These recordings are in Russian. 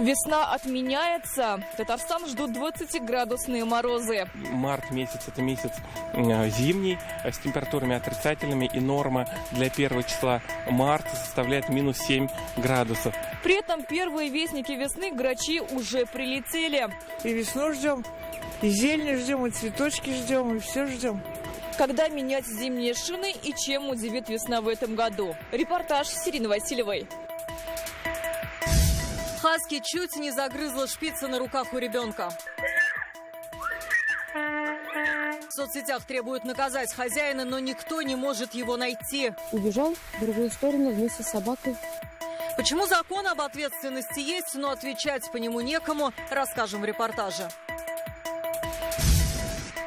Весна отменяется. Татарстан ждут 20-градусные морозы. Март месяц – это месяц зимний, с температурами отрицательными, и норма для первого числа марта составляет минус 7 градусов. При этом первые вестники весны, грачи, уже прилетели. И весну ждем, и зелень ждем, и цветочки ждем, и все ждем. Когда менять зимние шины и чем удивит весна в этом году? Репортаж с Ириной Васильевой. Хаски чуть не загрызла шпица на руках у ребенка. В соцсетях требуют наказать хозяина, но никто не может его найти. Убежал в другую сторону вместе с собакой. Почему закон об ответственности есть, но отвечать по нему некому, расскажем в репортаже.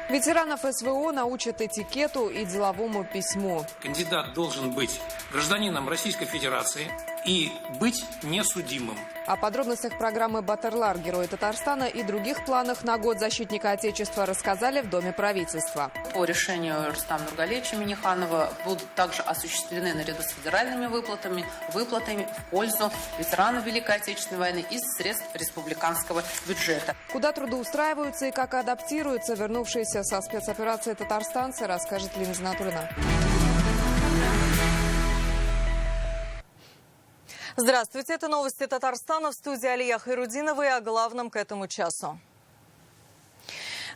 Ветеранов СВО научат этикету и деловому письму. Кандидат должен быть гражданином Российской Федерации и быть несудимым. О подробностях программы «Батырлар. Герои Татарстана» и других планах на год защитника Отечества рассказали в Доме правительства. По решению Рустама Нургалиевича Минниханова будут также осуществлены наряду с федеральными выплатами в пользу ветеранов Великой Отечественной войны из средств республиканского бюджета. Куда трудоустраиваются и как адаптируются вернувшиеся со спецоперации татарстанцы, расскажет Лина Занатулина. Здравствуйте, это новости Татарстана, в студии Алия Хайрудинова, и о главном к этому часу.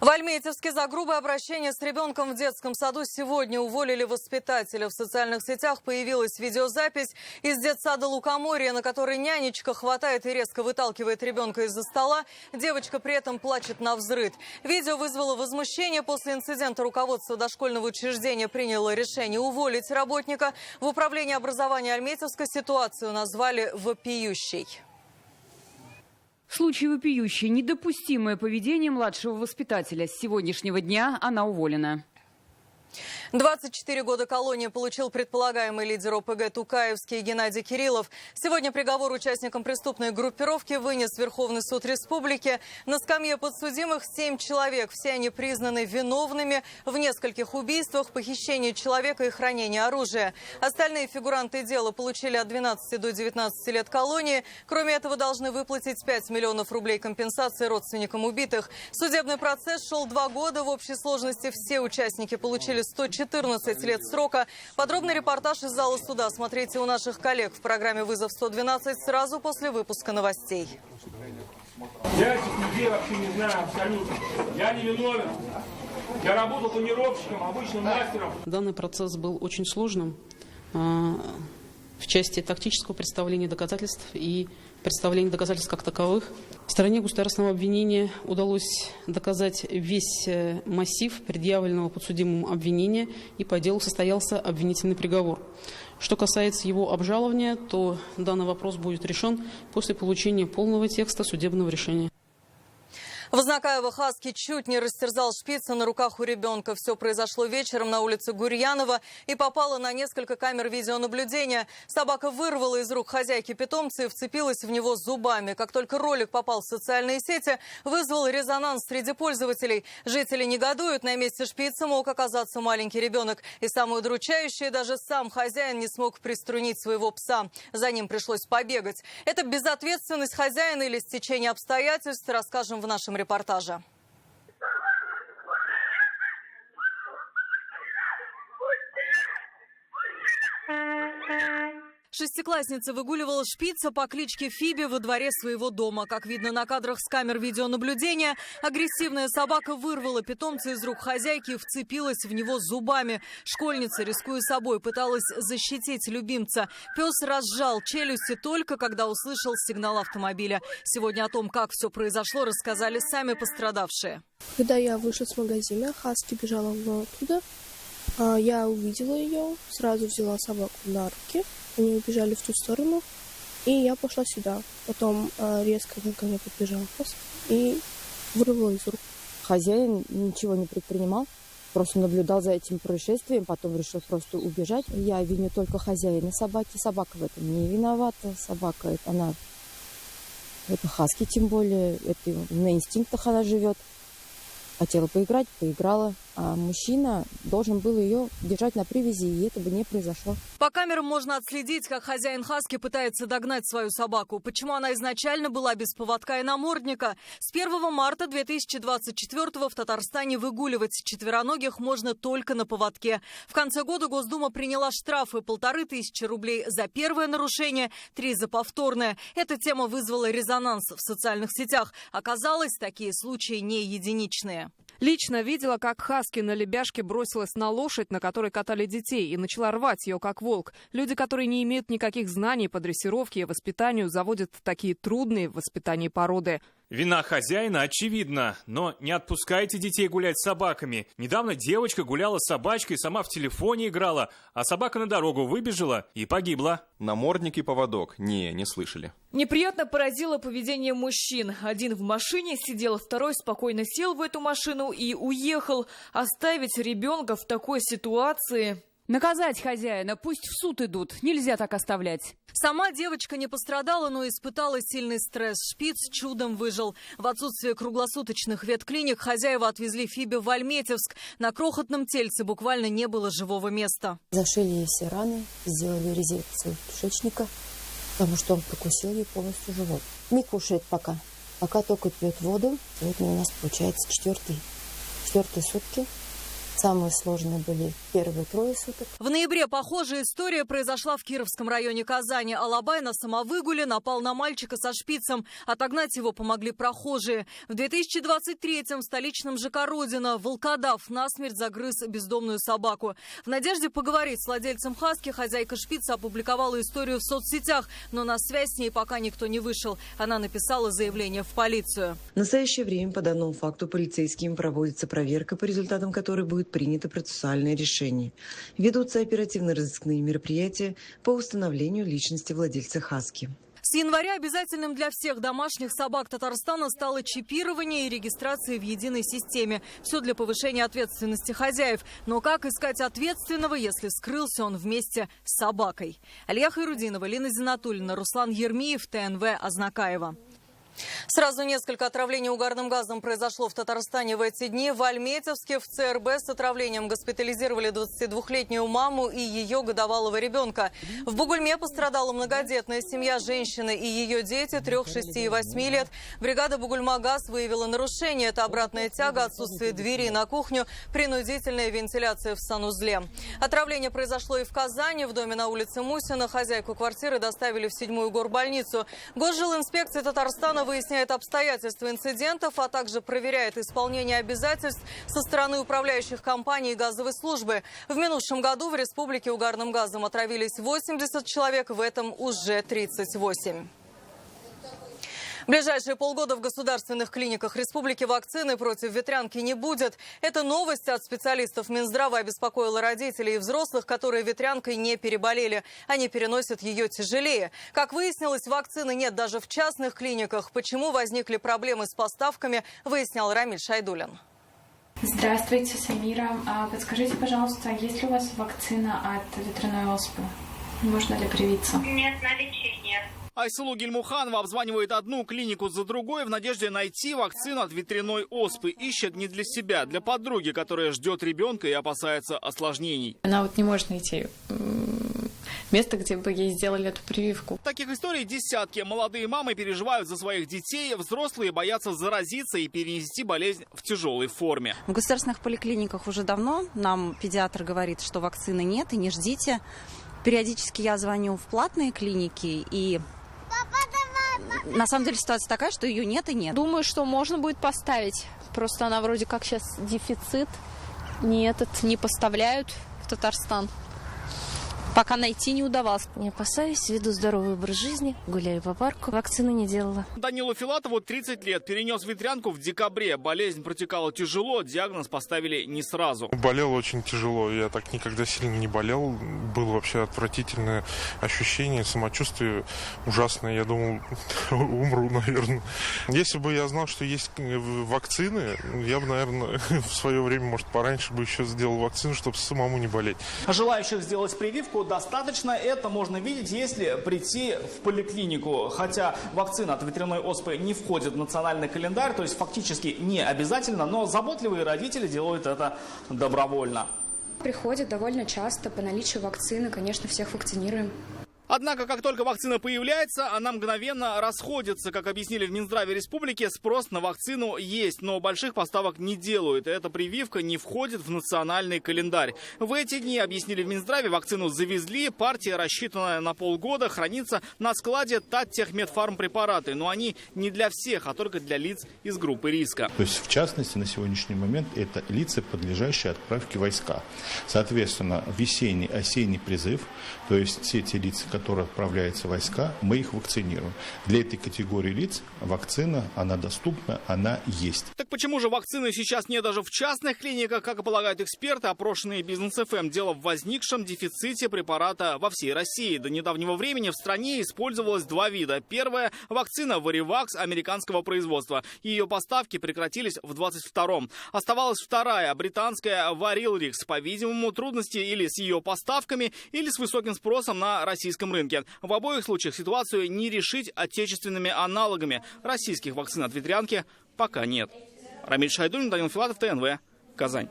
В Альметьевске за грубое обращение с ребенком в детском саду сегодня уволили воспитателя. В социальных сетях появилась видеозапись из детсада Лукоморья, на которой нянечка хватает и резко выталкивает ребенка из-за стола. Девочка при этом плачет навзрыд. Видео вызвало возмущение. После инцидента руководство дошкольного учреждения приняло решение уволить работника. В управлении образования Альметьевска ситуацию назвали вопиющей. В случае вопиющей недопустимое поведение младшего воспитателя. С сегодняшнего дня она уволена. 24 года колонии получил предполагаемый лидер ОПГ «Тукаевский» Геннадий Кириллов. Сегодня приговор участникам преступной группировки вынес Верховный суд Республики. На скамье подсудимых 7 человек. Все они признаны виновными в нескольких убийствах, похищении человека и хранении оружия. Остальные фигуранты дела получили от 12 до 19 лет колонии. Кроме этого, должны выплатить 5 миллионов рублей компенсации родственникам убитых. Судебный процесс шел 2 года. В общей сложности все участники получили 114 лет срока. Подробный репортаж из зала суда смотрите у наших коллег в программе «Вызов-112» сразу после выпуска новостей. Я этих людей вообще не знаю абсолютно. Я не виновен. Я работал планировщиком, обычным мастером. Данный процесс был очень сложным в части тактического представления доказательств и представления доказательств как таковых. В стороне государственного обвинения удалось доказать весь массив предъявленного подсудимому обвинения, и по делу состоялся обвинительный приговор. Что касается его обжалования, то данный вопрос будет решен после получения полного текста судебного решения. В Знаково хаски чуть не растерзал шпица на руках у ребенка. Все произошло вечером на улице Гурьянова и попало на несколько камер видеонаблюдения. Собака вырвала из рук хозяйки питомца и вцепилась в него зубами. Как только ролик попал в социальные сети, вызвал резонанс среди пользователей. Жители негодуют, на месте шпица мог оказаться маленький ребенок. И самое удручающее, даже сам хозяин не смог приструнить своего пса. За ним пришлось побегать. Это безответственность хозяина или стечение обстоятельств, расскажем в нашем репортаже. Шестиклассница выгуливала шпица по кличке Фиби во дворе своего дома. Как видно на кадрах с камер видеонаблюдения, агрессивная собака вырвала питомца из рук хозяйки и вцепилась в него зубами. Школьница, рискуя собой, пыталась защитить любимца. Пес разжал челюсти только когда услышал сигнал автомобиля. Сегодня о том, как все произошло, рассказали сами пострадавшие. Когда я вышла с магазина, хаски бежала оттуда. Я увидела ее, сразу взяла собаку на руки. Они убежали в ту сторону, и я пошла сюда. Потом резко ко мне подбежал пес и вырвала из рук. Хозяин ничего не предпринимал, просто наблюдал за этим происшествием, потом решил просто убежать. Я виню только хозяина собаки. Собака в этом не виновата. Собака, это хаски тем более, это на инстинктах она живет. Хотела поиграть, поиграла. а мужчина должен был ее держать на привязи, и это бы не произошло. По камерам можно отследить, как хозяин хаски пытается догнать свою собаку. Почему она изначально была без поводка и намордника? С 1 марта 2024 в Татарстане выгуливать четвероногих можно только на поводке. В конце года Госдума приняла штрафы 1500 рублей за первое нарушение, 3 за повторное. Эта тема вызвала резонанс в социальных сетях. Оказалось, такие случаи не единичные. Лично видела, как хаски на лебяжке бросилась на лошадь, на которой катали детей, и начала рвать ее, как волк. Люди, которые не имеют никаких знаний по дрессировке и воспитанию, заводят такие трудные в воспитании породы. Вина хозяина очевидна, но не отпускайте детей гулять с собаками. Недавно девочка гуляла с собачкой, сама в телефоне играла, а собака на дорогу выбежала и погибла. Намордник и поводок? Не слышали. Неприятно поразило поведение мужчин. Один в машине сидел, второй спокойно сел в эту машину и уехал. Оставить ребенка в такой ситуации... Наказать хозяина, пусть в суд идут, нельзя так оставлять. Сама девочка не пострадала, но испытала сильный стресс. Шпиц чудом выжил. В отсутствие круглосуточных ветклиник хозяева отвезли Фиби в Альметьевск. На крохотном тельце буквально не было живого места. Зашили ей все раны, сделали резекцию кишечника, потому что он прокусил ей полностью живот. Не кушает пока только пьет воду. Сегодня у нас получается четвертые сутки. Самые сложные были первые 3 суток. В ноябре похожая история произошла в Кировском районе Казани. Алабай на самовыгуле напал на мальчика со шпицем. Отогнать его помогли прохожие. В 2023-м в столичном ЖК «Родина» волкодав насмерть загрыз бездомную собаку. В надежде поговорить с владельцем хаски хозяйка шпица опубликовала историю в соцсетях, но на связь с ней пока никто не вышел. Она написала заявление в полицию. В настоящее время по данному факту полицейскими проводится проверка, по результатам которой будет принято процессуальное решение. Ведутся оперативно-розыскные мероприятия по установлению личности владельца хаски. С января обязательным для всех домашних собак Татарстана стало чипирование и регистрация в единой системе. Все для повышения ответственности хозяев. Но как искать ответственного, если скрылся он вместе с собакой? Алия Хайрудинова, Лина Зинатуллина, Руслан Ермиев, ТНВ, Азнакаева. Сразу несколько отравлений угарным газом произошло в Татарстане в эти дни. В Альметьевске в ЦРБ с отравлением госпитализировали 22-летнюю маму и ее годовалого ребенка. В Бугульме пострадала многодетная семья, женщины и ее дети 3, 6 и 8 лет. Бригада Бугульмагаз выявила нарушение. Это обратная тяга, отсутствие дверей на кухню, принудительная вентиляция в санузле. Отравление произошло и в Казани. В доме на улице Мусина хозяйку квартиры доставили в 7-ю горбольницу. Госжилинспекция Татарстана выясняет обстоятельства инцидентов, а также проверяет исполнение обязательств со стороны управляющих компаний и газовой службы. В минувшем году в республике угарным газом отравились 80 человек, в этом уже 38. В ближайшие полгода в государственных клиниках республики вакцины против ветрянки не будет. Эта новость от специалистов Минздрава обеспокоила родителей и взрослых, которые ветрянкой не переболели. Они переносят ее тяжелее. Как выяснилось, вакцины нет даже в частных клиниках. Почему возникли проблемы с поставками, выяснял Рамиль Шайдулин. Здравствуйте, Самира. Подскажите, пожалуйста, есть ли у вас вакцина от ветряной оспы? Можно ли привиться? Нет, наличия нет. Айсулу Гильмуханова обзванивает одну клинику за другой в надежде найти вакцину от ветряной оспы. Ищет не для себя, для подруги, которая ждет ребенка и опасается осложнений. Она вот не может найти место, где бы ей сделали эту прививку. Таких историй десятки. Молодые мамы переживают за своих детей, взрослые боятся заразиться и перенести болезнь в тяжелой форме. В государственных поликлиниках уже давно нам педиатр говорит, что вакцины нет и не ждите. Периодически я звоню в платные клиники, и на самом деле ситуация такая, что ее нет и нет. Думаю, что можно будет поставить. Просто она вроде как сейчас дефицит. Не поставляют в Татарстан. Пока найти не удавалось. Не опасаюсь, веду здоровый образ жизни, гуляю по парку, вакцину не делала. Данилу Филатову 30 лет, перенес ветрянку в декабре. Болезнь протекала тяжело, диагноз поставили не сразу. Болел очень тяжело, я так никогда сильно не болел. Было вообще отвратительное ощущение, самочувствие ужасное. Я думал, умру, наверное. Если бы я знал, что есть вакцины, я бы, наверное, в свое время, может, пораньше бы еще сделал вакцину, чтобы самому не болеть. Желающих сделать прививку достаточно, это можно видеть, если прийти в поликлинику. Хотя вакцина от ветряной оспы не входит в национальный календарь, то есть фактически не обязательно, но заботливые родители делают это добровольно. Приходят довольно часто, по наличию вакцины, конечно, всех вакцинируем. Однако, как только вакцина появляется, она мгновенно расходится. Как объяснили в Минздраве республики, спрос на вакцину есть, но больших поставок не делают. И эта прививка не входит в национальный календарь. В эти дни, объяснили в Минздраве, вакцину завезли. Партия, рассчитанная на полгода, хранится на складе Таттехмедфармпрепараты. Но они не для всех, а только для лиц из группы риска. То есть, в частности, на сегодняшний момент это лица, подлежащие отправке в войска. Соответственно, весенний, осенний призыв, то есть все те лица, которые отправляются в войска, мы их вакцинируем. Для этой категории лиц вакцина, она доступна, она есть. Так почему же вакцины сейчас нет даже в частных клиниках, как и полагают эксперты, опрошенные Бизнес-ФМ? Дело в возникшем дефиците препарата во всей России. До недавнего времени в стране использовалось два вида. Первая – вакцина Варивакс американского производства. Ее поставки прекратились в 22-м. Оставалась вторая – британская Варилрикс. По-видимому, трудности или с ее поставками, или с высоким спросом на российском рынке. В обоих случаях ситуацию не решить отечественными аналогами. Российских вакцин от ветрянки пока нет. Рамиль Шайдуллин, Данил Филатов, ТНВ, Казань.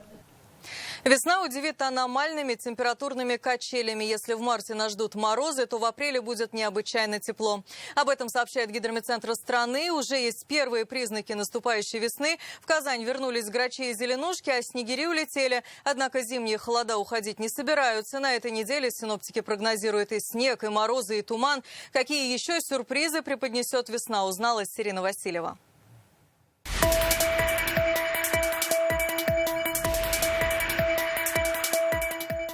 Весна удивит аномальными температурными качелями. Если в марте нас ждут морозы, то в апреле будет необычайно тепло. Об этом сообщает Гидрометцентр страны. Уже есть первые признаки наступающей весны. В Казань вернулись грачи и зеленушки, а снегири улетели. Однако зимние холода уходить не собираются. На этой неделе синоптики прогнозируют и снег, и морозы, и туман. Какие еще сюрпризы преподнесет весна, узнала Сирина Васильева.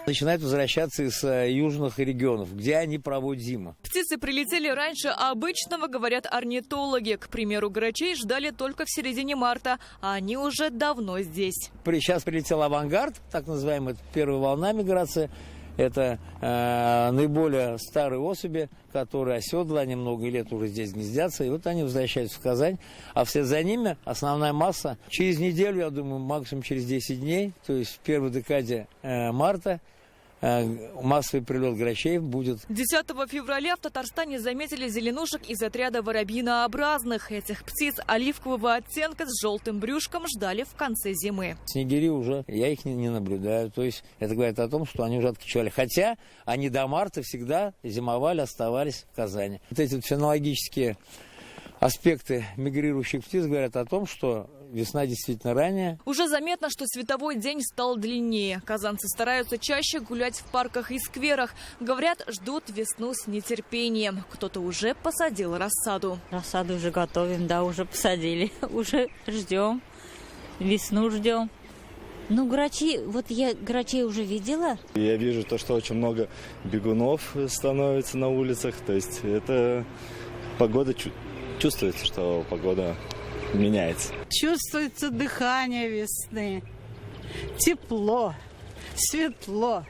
Начинают возвращаться из южных регионов, где они проводят зиму. Птицы прилетели раньше обычного, говорят орнитологи. К примеру, грачей ждали только в середине марта, а они уже давно здесь. Сейчас прилетел авангард, так называемая первая волна миграции. Это наиболее старые особи, которые оседлы, они много лет уже здесь гнездятся. И вот они возвращаются в Казань. А вслед за ними основная масса через неделю, я думаю, максимум через 10 дней, то есть в первой декаде марта, массовый прилет грачей будет. 10 февраля в Татарстане заметили зеленушек из отряда воробьинообразных. Этих птиц оливкового оттенка с желтым брюшком ждали в конце зимы. Снегири уже, я их не наблюдаю. То есть это говорит о том, что они уже откачали. Хотя они до марта всегда зимовали, оставались в Казани. Вот эти фенологические аспекты мигрирующих птиц говорят о том, что весна действительно ранняя. Уже заметно, что световой день стал длиннее. Казанцы стараются чаще гулять в парках и скверах. Говорят, ждут весну с нетерпением. Кто-то уже посадил рассаду. Рассаду уже готовим, да, уже посадили. Уже ждем. Весну ждем. Ну, грачи, вот я грачей уже видела. Я вижу то, что очень много бегунов становится на улицах. То есть это погода, чувствуется, что погода меняется. Чувствуется дыхание весны. Тепло, светло.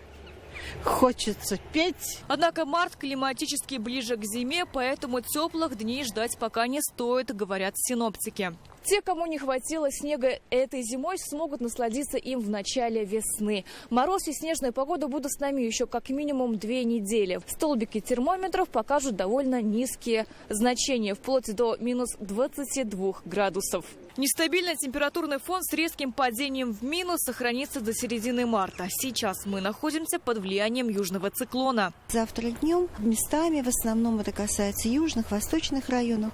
Хочется петь. Однако март климатически ближе к зиме, поэтому теплых дней ждать пока не стоит, говорят синоптики. Те, кому не хватило снега этой зимой, смогут насладиться им в начале весны. Мороз и снежная погода будут с нами еще как минимум 2 недели. Столбики термометров покажут довольно низкие значения, вплоть до минус 22 градусов. Нестабильный температурный фон с резким падением в минус сохранится до середины марта. Сейчас мы находимся под влиянием южного циклона. Завтра днем местами, в основном это касается южных, восточных районов,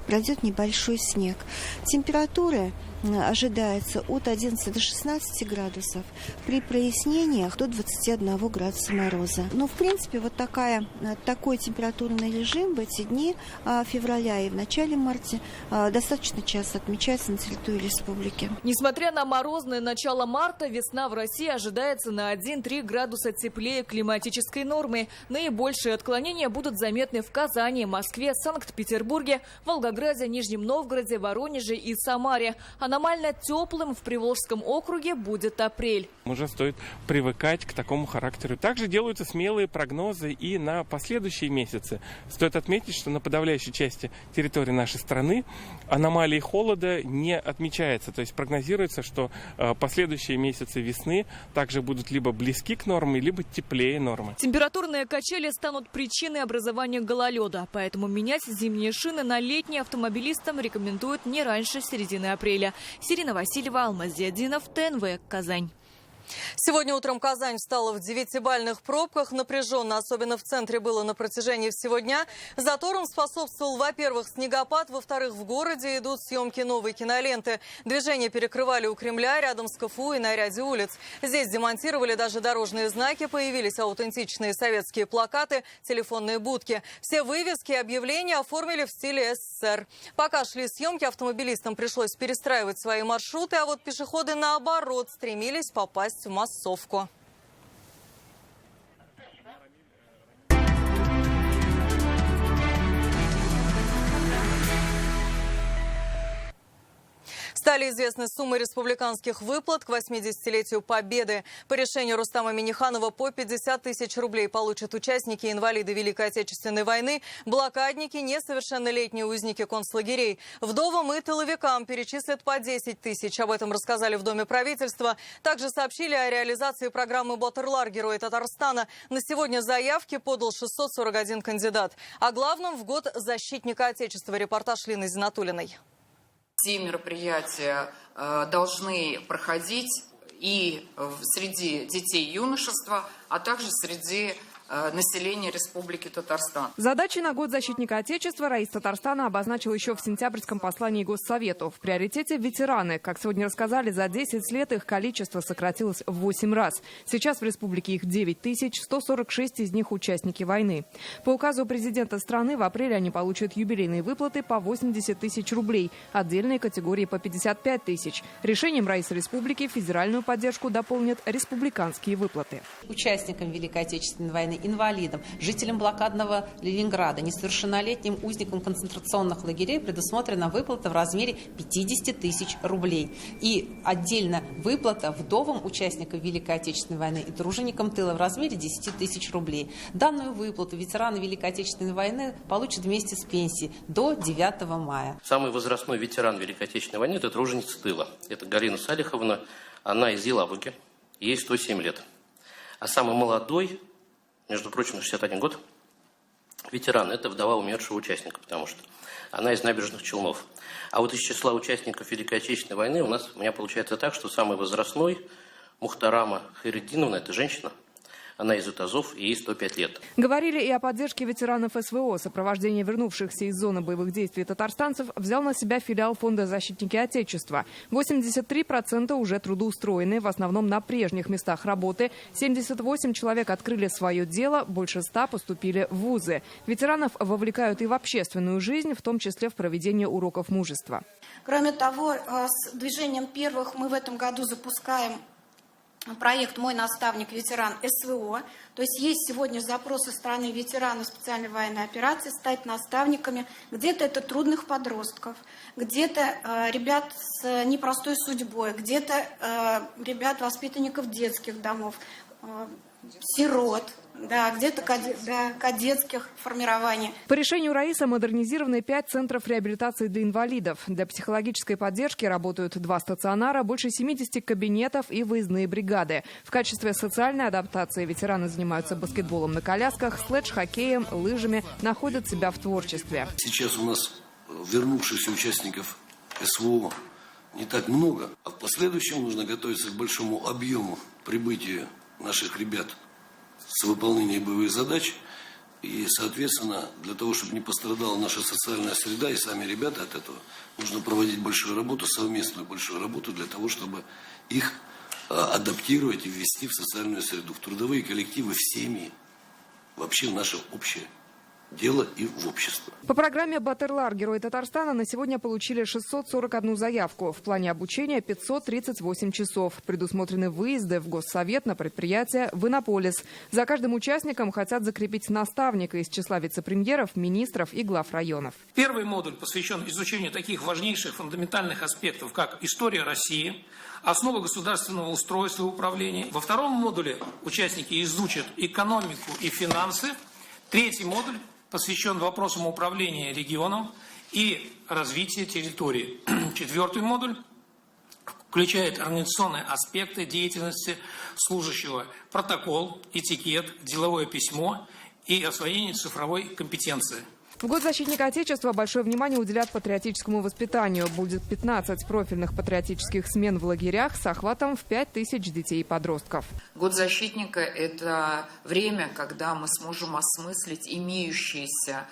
пройдет небольшой снег. Температура ожидается от 11 до 16 градусов. При прояснениях до 21 градуса мороза. Но, в принципе, вот такой температурный режим в эти дни февраля и в начале марта достаточно часто отмечается на территории республики. Несмотря на морозное начало марта, весна в России ожидается на 1-3 градуса теплее климатической нормы. Наибольшие отклонения будут заметны в Казани, Москве, Санкт-Петербурге, Волгограде, Нижнем Новгороде, Воронеже и Самаре. А Аномально теплым в Приволжском округе будет апрель. Уже стоит привыкать к такому характеру. Также делаются смелые прогнозы и на последующие месяцы. Стоит отметить, что на подавляющей части территории нашей страны аномалии холода не отмечается. То есть прогнозируется, что последующие месяцы весны также будут либо близки к норме, либо теплее нормы. Температурные качели станут причиной образования гололеда, поэтому менять зимние шины на летние автомобилистам рекомендуют не раньше середины апреля. Сирина Васильева, Алмаз Зиадинов, ТНВ, Казань. Сегодня утром Казань встала в 9-бальных пробках. Напряженно, особенно в центре, было на протяжении всего дня. Заторам способствовал, во-первых, снегопад, во-вторых, в городе идут съемки новой киноленты. Движение перекрывали у Кремля, рядом с КФУ и на ряде улиц. Здесь демонтировали даже дорожные знаки, появились аутентичные советские плакаты, телефонные будки. Все вывески и объявления оформили в стиле СССР. Пока шли съемки, автомобилистам пришлось перестраивать свои маршруты, а вот пешеходы, наоборот, стремились попасть в массовку. Стали известны суммы республиканских выплат к 80-летию Победы. По решению Рустама Минниханова по 50 тысяч рублей получат участники и инвалиды Великой Отечественной войны, блокадники, несовершеннолетние узники концлагерей. Вдовам и тыловикам перечислят по 10 тысяч. Об этом рассказали в Доме правительства. Также сообщили о реализации программы «Батырлар» Герои Татарстана. На сегодня заявки подал 641 кандидат. О главном в год защитника Отечества. Репортаж Лины Зинатуллиной. Все мероприятия должны проходить и среди детей и юношества, а также среди населения Республики Татарстан. Задачи на год защитника Отечества Раис Татарстана обозначил еще в сентябрьском послании Госсовету. В приоритете ветераны. Как сегодня рассказали, за 10 лет их количество сократилось в 8 раз. Сейчас в республике их 9 тысяч, 146 из них участники войны. По указу президента страны в апреле они получат юбилейные выплаты по 80 тысяч рублей, отдельные категории по 55 тысяч. Решением Раиса республики федеральную поддержку дополнят республиканские выплаты. Участникам Великой Отечественной войны, инвалидам, жителям блокадного Ленинграда, несовершеннолетним узникам концентрационных лагерей предусмотрена выплата в размере 50 тысяч рублей. И отдельно выплата вдовам участников Великой Отечественной войны и труженикам тыла в размере 10 тысяч рублей. Данную выплату ветераны Великой Отечественной войны получат вместе с пенсией до 9 мая. Самый возрастной ветеран Великой Отечественной войны – это труженица тыла. Это Галина Салиховна, она из Елабуги, ей 107 лет. А самый молодой, между прочим, 61 год, ветеран – это вдова умершего участника, потому что она из Набережных Челнов. А вот из числа участников Великой Отечественной войны у меня получается так, что самый возрастной Мухтарама Хайреддиновна – это женщина. Она из Утазов, и ей 105 лет. Говорили и о поддержке ветеранов СВО. Сопровождение вернувшихся из зоны боевых действий татарстанцев взял на себя филиал фонда «Защитники Отечества». 83% уже трудоустроены, в основном на прежних местах работы. 78 человек открыли свое дело, больше 100 поступили в вузы. Ветеранов вовлекают и в общественную жизнь, в том числе в проведение уроков мужества. Кроме того, с движением первых мы в этом году запускаем проект «Мой наставник, ветеран СВО». То есть сегодня запрос со стороны ветеранов специальной военной операции стать наставниками. Где-то это трудных подростков, где-то ребят с непростой судьбой, где-то ребят, воспитанников детских домов, сирот. Да, где-то кадетских формирований. По решению Раиса модернизированы 5 центров реабилитации для инвалидов. Для психологической поддержки работают 2 стационара, больше 70 кабинетов и выездные бригады. В качестве социальной адаптации ветераны занимаются баскетболом на колясках, слэдж-хоккеем, лыжами, находят себя в творчестве. Сейчас у нас вернувшихся участников СВО не так много, а в последующем нужно готовиться к большому объему прибытия наших ребят с выполнением боевых задач. И, соответственно, для того, чтобы не пострадала наша социальная среда и сами ребята от этого, нужно проводить большую работу, совместную большую работу для того, чтобы их адаптировать и ввести в социальную среду, в трудовые коллективы, в семьи, вообще в наше общее дело и в общество. По программе «Батырлар» герои Татарстана на сегодня получили 641 заявку. В плане обучения 538 часов. Предусмотрены выезды в Госсовет, на предприятие, в Иннополис. За каждым участником хотят закрепить наставника из числа вице-премьеров, министров и глав районов. Первый модуль посвящен изучению таких важнейших фундаментальных аспектов, как история России, основы государственного устройства и управления. Во втором модуле участники изучат экономику и финансы. Третий модуль посвящен вопросам управления регионом и развития территории. Четвертый модуль включает организационные аспекты деятельности служащего, протокол, этикет, деловое письмо и освоение цифровой компетенции. В Год защитника Отечества большое внимание уделят патриотическому воспитанию. Будет 15 профильных патриотических смен в лагерях с охватом в 5000 детей и подростков. Год защитника – это время, когда мы сможем осмыслить имеющиеся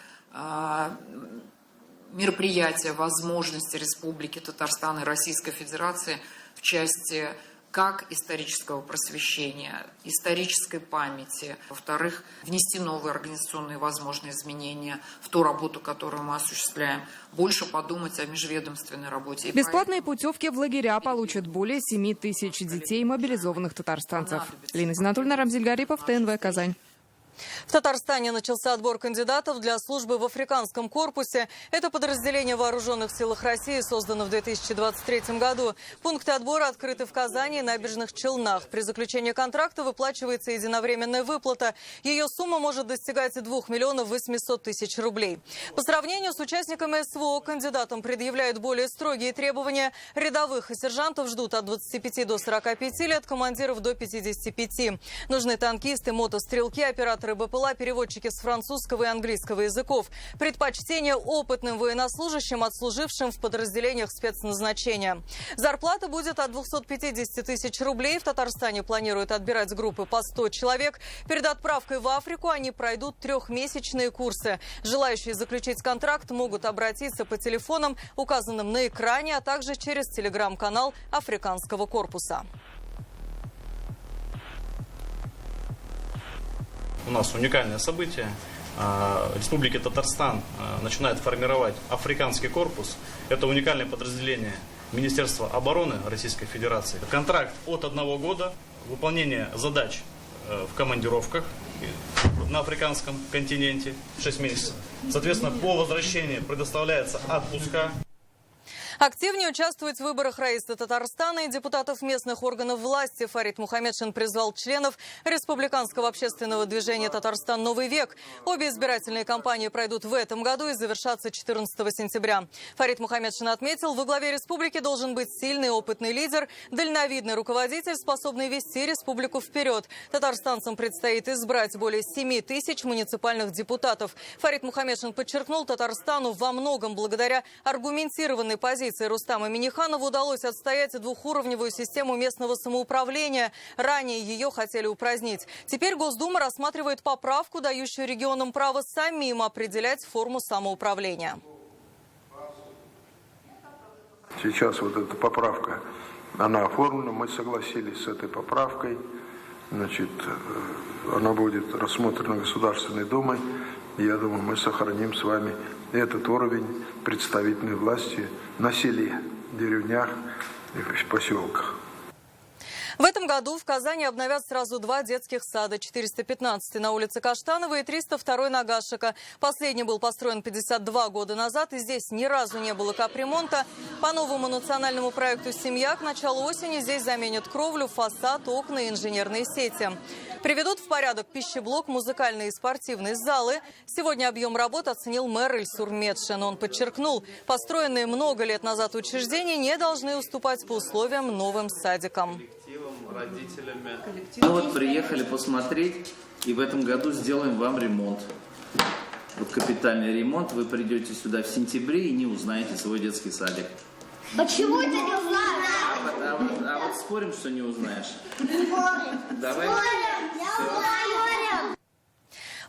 мероприятия, возможности Республики Татарстан и Российской Федерации в части как исторического просвещения, исторической памяти. Во-вторых, внести новые организационные возможные изменения в ту работу, которую мы осуществляем. Больше подумать о межведомственной работе. Бесплатные путевки в лагеря получат более 7000 детей, мобилизованных татарстанцев. Лина Зинатульна, Рамзиль Гарипов, ТНВ, Казань. В Татарстане начался отбор кандидатов для службы в Африканском корпусе. Это подразделение в Вооруженных силах России создано в 2023 году. Пункты отбора открыты в Казани и Набережных Челнах. При заключении контракта выплачивается единовременная выплата. Ее сумма может достигать 2 800 000 рублей. По сравнению с участниками СВО, кандидатам предъявляют более строгие требования. Рядовых и сержантов ждут от 25 до 45 лет, командиров до 55. Нужны танкисты, мотострелки, операторы БПЛА, переводчики с французского и английского языков. Предпочтение опытным военнослужащим, отслужившим в подразделениях спецназначения. Зарплата будет от 250 000 рублей. В Татарстане планируют отбирать группы по 100 человек. Перед отправкой в Африку они пройдут 3-месячные курсы. Желающие заключить контракт могут обратиться по телефонам, указанным на экране, а также через телеграм-канал Африканского корпуса. У нас уникальное событие. Республика Татарстан начинает формировать Африканский корпус. Это уникальное подразделение Министерства обороны Российской Федерации. Контракт от 1 года, выполнение задач в командировках на африканском континенте 6 месяцев. Соответственно, по возвращении предоставляется отпуска. Активнее участвовать в выборах Раисы Татарстана и депутатов местных органов власти Фарид Мухаммедшин призвал членов Республиканского общественного движения «Татарстан. Новый век». Обе избирательные кампании пройдут в этом году и завершатся 14 сентября. Фарид Мухаммедшин отметил, во главе республики должен быть сильный опытный лидер, дальновидный руководитель, способный вести республику вперед. Татарстанцам предстоит избрать более 7000 муниципальных депутатов. Фарид Мухаммедшин подчеркнул, Татарстану во многом благодаря аргументированной позиции Рустама Минниханова удалось отстоять двухуровневую систему местного самоуправления. Ранее ее хотели упразднить. Теперь Госдума рассматривает поправку, дающую регионам право самим определять форму самоуправления. Сейчас вот эта поправка, она оформлена, мы согласились с этой поправкой. Значит, она будет рассмотрена Государственной Думой. Я думаю, мы сохраним с вами этот уровень представительной власти на селе, в деревнях и в поселках. В этом году в Казани обновят сразу 2 детских сада. 415 на улице Каштанова и 302 на Гашека. Последний был построен 52 года назад, и здесь ни разу не было капремонта. По новому национальному проекту «Семья» к началу осени здесь заменят кровлю, фасад, окна и инженерные сети. Приведут в порядок пищеблок, музыкальные и спортивные залы. Сегодня объем работ оценил мэр Ильсур Медшин. Он подчеркнул, построенные много лет назад учреждения не должны уступать по условиям новым садикам. Мы вот приехали посмотреть, и в этом году сделаем вам ремонт. Вот капитальный ремонт. Вы придете сюда в сентябре и не узнаете свой детский садик. Почему ты не узнаешь? А вот спорим, что не узнаешь? Спорим. Давай. Спорим.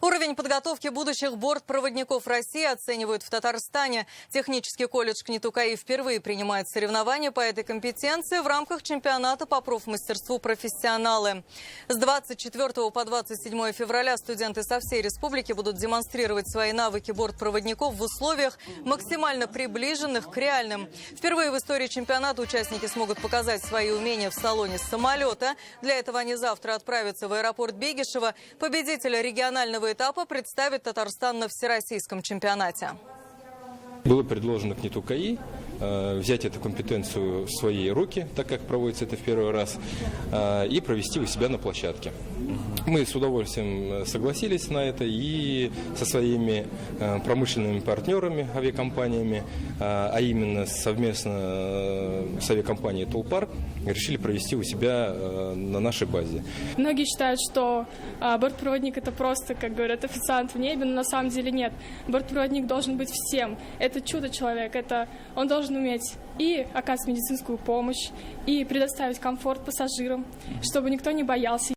Уровень подготовки будущих бортпроводников России оценивают в Татарстане. Технический колледж КНИТУ-КАИ впервые принимает соревнования по этой компетенции в рамках чемпионата по профмастерству «Профессионалы». С 24 по 27 февраля студенты со всей республики будут демонстрировать свои навыки бортпроводников в условиях, максимально приближенных к реальным. Впервые в истории чемпионата участники смогут показать свои умения в салоне самолета. Для этого они завтра отправятся в аэропорт Бегишева. Победителя регионального этапа представит Татарстан на всероссийском чемпионате. Было предложено КНИТУ-КАИ взять эту компетенцию в свои руки, так как проводится это в первый раз, и провести у себя на площадке. Мы с удовольствием согласились на это и со своими промышленными партнерами, авиакомпаниями, а именно совместно с авиакомпанией «Тулпар», решили провести у себя на нашей базе. Многие считают, что бортпроводник – это просто, как говорят, официант в небе, но на самом деле нет. Бортпроводник должен быть всем. Это чудо-человек, он должен уметь и оказывать медицинскую помощь, и предоставить комфорт пассажирам, чтобы никто не боялся.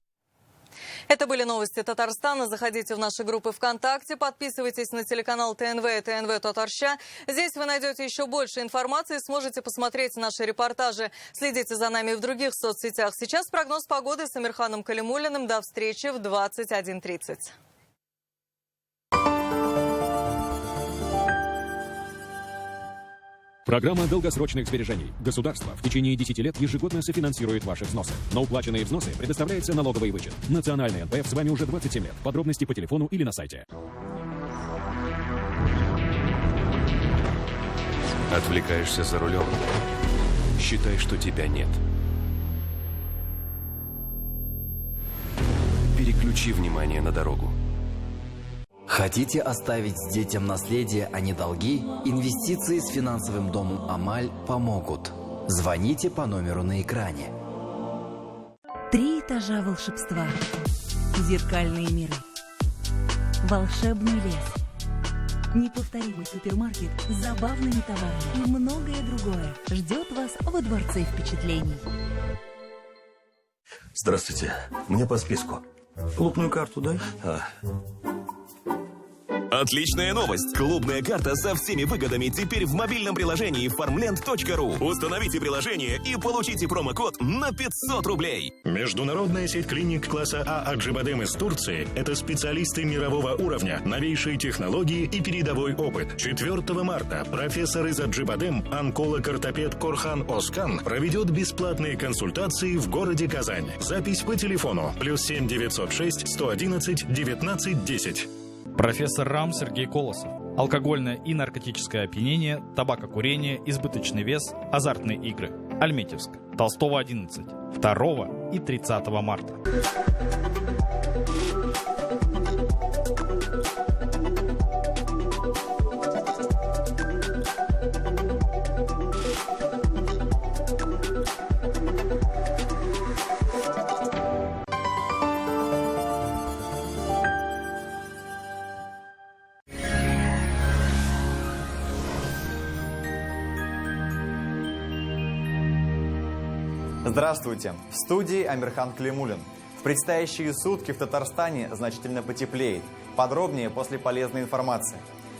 Это были новости Татарстана. Заходите в наши группы ВКонтакте, подписывайтесь на телеканал ТНВ и ТНВ Татарща. Здесь вы найдете еще больше информации и сможете посмотреть наши репортажи. Следите за нами в других соцсетях. Сейчас прогноз погоды с Амирханом Калимуллиным. До встречи в 21:30. Программа долгосрочных сбережений. Государство в течение 10 лет ежегодно софинансирует ваши взносы. На уплаченные взносы предоставляется налоговый вычет. Национальный НПФ с вами уже 27 лет. Подробности по телефону или на сайте. Отвлекаешься за рулем. Считай, что тебя нет. Переключи внимание на дорогу. Хотите оставить детям наследие, а не долги? Инвестиции с финансовым домом «Амаль» помогут. Звоните по номеру на экране. 3 этажа волшебства. Зеркальные миры. Волшебный лес. Неповторимый супермаркет с забавными товарами и многое другое ждет вас во дворце впечатлений. Здравствуйте. Мне по списку. Клубную карту дай. Отличная новость! Клубная карта со всеми выгодами теперь в мобильном приложении farmland.ru. Установите приложение и получите промокод на 500 рублей. Международная сеть клиник класса А Аджибадем из Турции – это специалисты мирового уровня, новейшие технологии и передовой опыт. 4 марта профессор из Аджибадем, онколог-ортопед Корхан Оскан проведет бесплатные консультации в городе Казань. Запись по телефону +7 906 111 19 10. Профессор РАМ Сергей Колосов. Алкогольное и наркотическое опьянение, табакокурение, избыточный вес, азартные игры. Альметьевск. Толстого, 11. 2 и 30 марта. Здравствуйте! В студии Амирхан Калимуллин. В предстоящие сутки в Татарстане значительно потеплеет. Подробнее после полезной информации.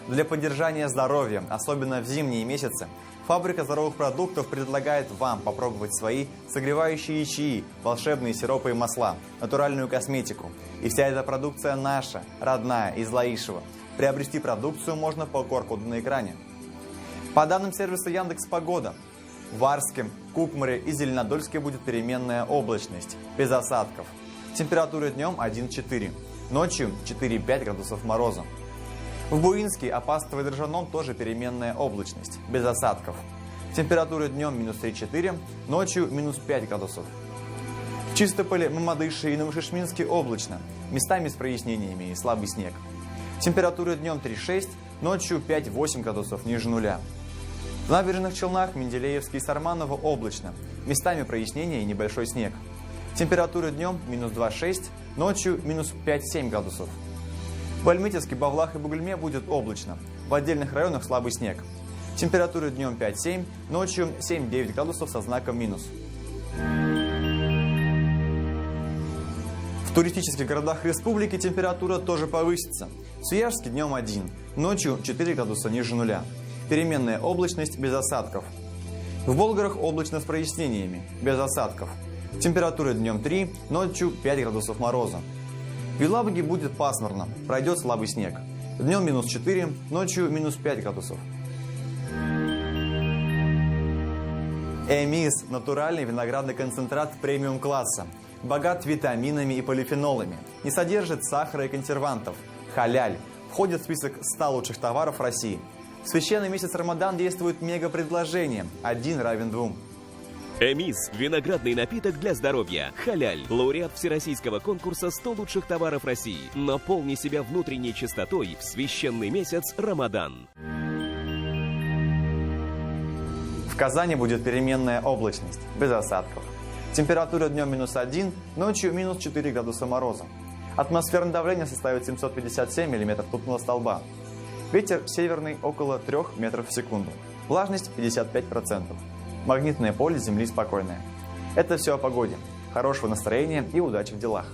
Для поддержания здоровья, особенно в зимние месяцы, фабрика здоровых продуктов предлагает вам попробовать свои согревающие чаи, волшебные сиропы и масла, натуральную косметику. И вся эта продукция наша, родная, из Лаишева. Приобрести продукцию можно по QR-коду на экране. По данным сервиса Яндекс.Погода, в Арске, Кукмаре и Зеленодольске будет переменная облачность, без осадков. Температура днем 1-4, ночью 4-5 градусов мороза. В Буинске, Опасново и Дрожжаном тоже переменная облачность, без осадков. Температура днем -3-4, ночью -5 градусов. В Чистополе, Мамадыше и Новошишминске облачно, местами с прояснениями и слабый снег. Температура днем 3-6, ночью 5-8 градусов ниже нуля. В набережных Челнах, Менделеевске и Сарманово облачно, местами прояснения и небольшой снег. Температура днем -2-6, ночью -5-7 градусов. В Альметьевске, Бавлах и Бугульме будет облачно, в отдельных районах слабый снег. Температура днем 5-7, ночью 7-9 градусов со знаком минус. В В туристических городах республики температура тоже повысится. В Свияжске днем 1, ночью 4 градуса ниже нуля. Переменная облачность без осадков. В Болгарах облачно с прояснениями, без осадков. Температура днем 3, ночью 5 градусов мороза. В Елабуге будет пасмурно, пройдет слабый снег. Днем минус 4, ночью минус 5 градусов. Эмис – натуральный виноградный концентрат премиум-класса. Богат витаминами и полифенолами. Не содержит сахара и консервантов. Халяль. Входит в список 100 лучших товаров России. В священный месяц Рамадан действует мега-предложение. 1 равен 2. Эмис – виноградный напиток для здоровья. Халяль – лауреат всероссийского конкурса 100 лучших товаров России. Наполни себя внутренней чистотой в священный месяц Рамадан. В Казани будет переменная облачность, без осадков. Температура днем минус 1, ночью минус 4 градуса мороза. Атмосферное давление составит 757 мм ртутного столба. Ветер северный около 3 метров в секунду. Влажность 55%. Магнитное поле Земли спокойное. Это все о погоде. Хорошего настроения и удачи в делах.